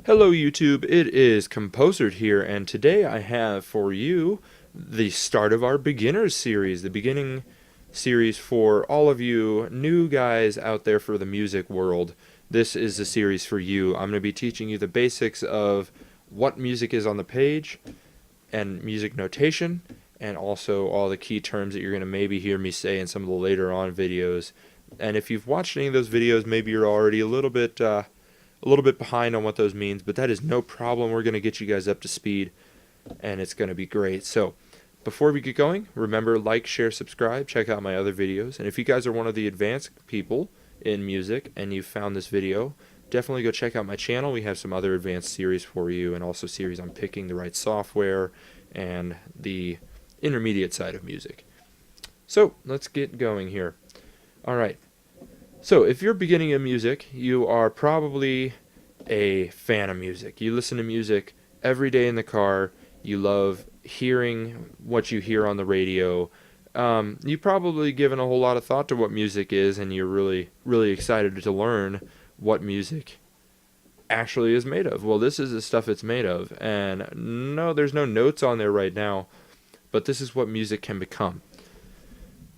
Hello YouTube, it is Composered here, and today I have for you the start of our beginners series, the beginning series for all of you new guys out there for the music world. This is the series for you. I'm going to be teaching you the basics of what music is on the page and music notation, and also all the key terms that you're going to maybe hear me say in some of the later on videos. And if you've watched any of those videos, maybe you're already a little bit behind on what those means, but that is no problem. We're going to get you guys up to speed, and it's going to be great. So before we get going, remember, like, share, subscribe, check out my other videos. And if you guys are one of the advanced people in music and you found this video, definitely go check out my channel. We have some other advanced series for you, and also series on picking the right software and the intermediate side of music. So let's get going here. All right. So, if you're beginning in music, you are probably a fan of music. You listen to music every day in the car. You love hearing what you hear on the radio. You've probably given a whole lot of thought to what music is, and you're really, really excited to learn what music actually is made of. Well, this is the stuff it's made of, and no, there's no notes on there right now, but this is what music can become.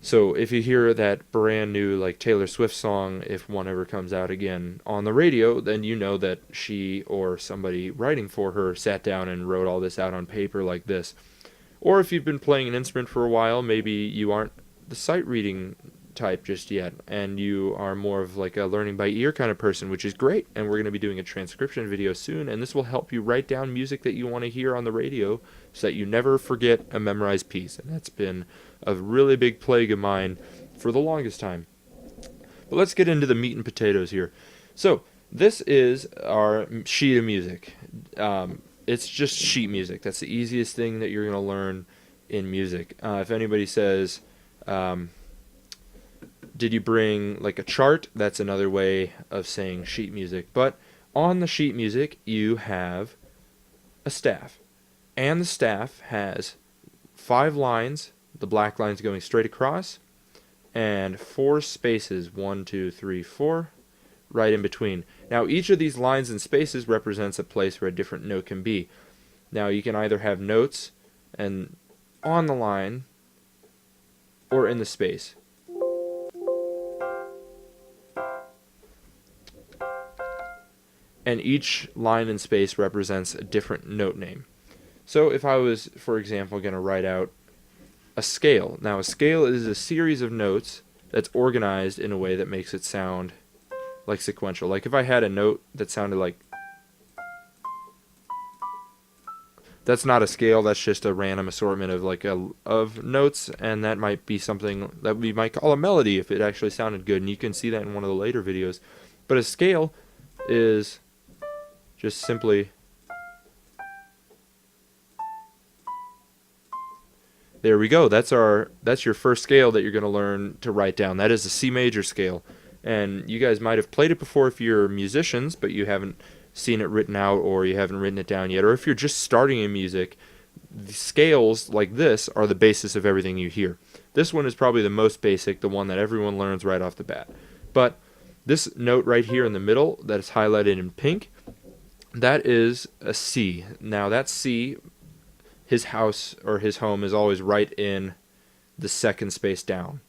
So if you hear that brand new like Taylor Swift song, if one ever comes out again on the radio, then you know that she or somebody writing for her sat down and wrote all this out on paper like this. Or if you've been playing an instrument for a while, maybe you aren't the sight reading type just yet, and you are more of like a learning by ear kind of person, which is great. And we're going to be doing a transcription video soon, and this will help you write down music that you want to hear on the radio so that you never forget a memorized piece. And that's been a really big plague of mine for the longest time. But let's get into the meat and potatoes here. So this is our sheet of music. It's just sheet music. That's the easiest thing that you're going to learn in music. If anybody says, did you bring like a chart? That's another way of saying sheet music. But on the sheet music, you have a staff. And the staff has 5 lines, the black lines going straight across, and 4 spaces, 1, 2, 3, 4, right in between. Now each of these lines and spaces represents a place where a different note can be. Now you can either have notes and on the line or in the space. And each line and space represents a different note name. So if I was, for example, going to write out a scale. Now a scale is a series of notes that's organized in a way that makes it sound like sequential. Like if I had a note that sounded like, that's not a scale, that's just a random assortment of of notes, and that might be something that we might call a melody if it actually sounded good, and you can see that in one of the later videos. But a scale is just simply, there we go. That's your first scale that you're going to learn to write down. That is a C major scale. And you guys might have played it before if you're musicians, but you haven't seen it written out, or you haven't written it down yet. Or if you're just starting in music, the scales like this are the basis of everything you hear. This one is probably the most basic, the one that everyone learns right off the bat. But this note right here in the middle that is highlighted in pink, that is a C. Now that C, his house or his home is always right in the second space down.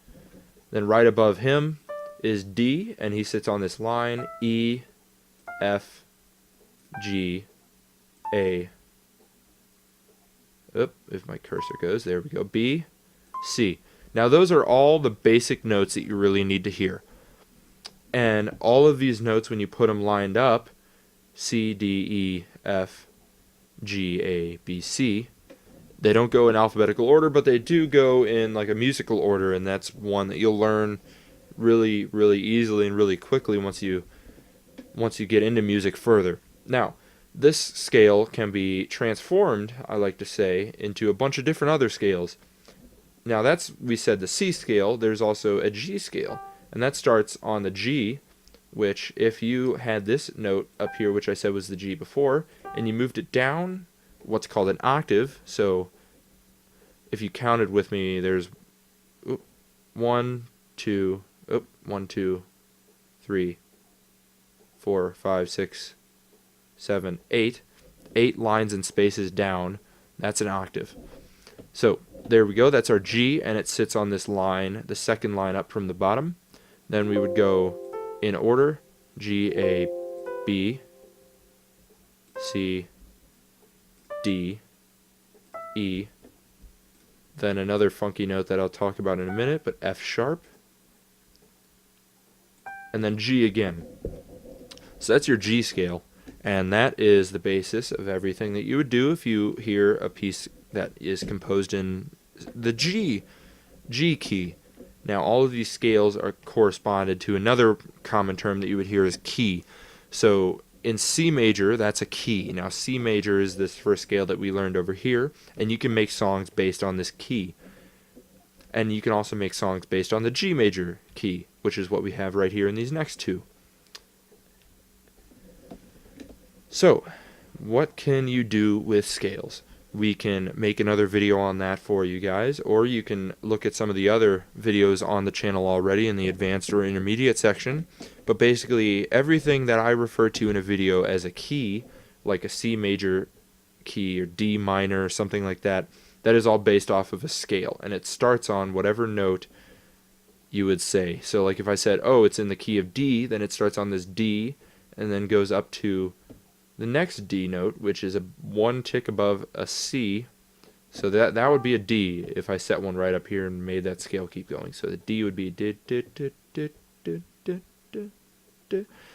Then right above him is D, and he sits on this line, E, F, G, A. If my cursor goes, there we go, B, C. Now those are all the basic notes that you really need to hear. And all of these notes, when you put them lined up, C, D, E, F, G, A, B, C, they don't go in alphabetical order, but they do go in like a musical order, and that's one that you'll learn really, really easily and really quickly once you get into music further. Now, this scale can be transformed, I like to say, into a bunch of different other scales. Now we said the C scale. There's also a G scale, and that starts on the G, which if you had this note up here, which I said was the G before, and you moved it down what's called an octave, so if you counted with me, there's 1, 2, 1, 2, 3, 4, 5, 6, 7, 8. 8 lines and spaces down. That's an octave. So there we go. That's our G, and it sits on this line, the second line up from the bottom. Then we would go in order: G, A, B, C, D, E. Then another funky note that I'll talk about in a minute, but F sharp. And then G again. So that's your G scale. And that is the basis of everything that you would do if you hear a piece that is composed in the G key. Now, all of these scales are corresponded to another common term that you would hear as key. So in C major, that's a key. Now, C major is this first scale that we learned over here, and you can make songs based on this key. And you can also make songs based on the G major key, which is what we have right here in these next two. So, what can you do with scales? We can make another video on that for you guys, or you can look at some of the other videos on the channel already in the advanced or intermediate section. But basically, everything that I refer to in a video as a key, like a C major key or D minor or something like that, that is all based off of a scale, and it starts on whatever note you would say. So like if I said, oh, it's in the key of D, then it starts on this D and then goes up to the next D note, which is one tick above a C. So that would be a D if I set one right up here and made that scale keep going. So the D would be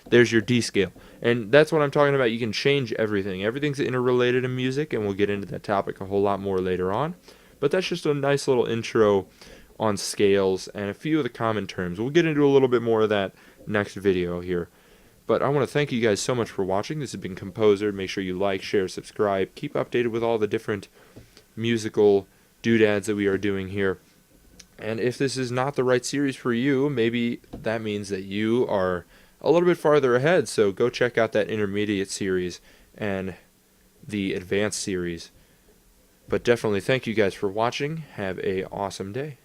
there's your D scale. And that's what I'm talking about. You can change everything. Everything's interrelated in music, and we'll get into that topic a whole lot more later on. But that's just a nice little intro on scales and a few of the common terms. We'll get into a little bit more of that next video here. But I want to thank you guys so much for watching. This has been Composered. Make sure you like, share, subscribe. Keep updated with all the different musical doodads that we are doing here. And if this is not the right series for you, maybe that means that you are a little bit farther ahead. So go check out that intermediate series and the advanced series. But definitely thank you guys for watching. Have an awesome day.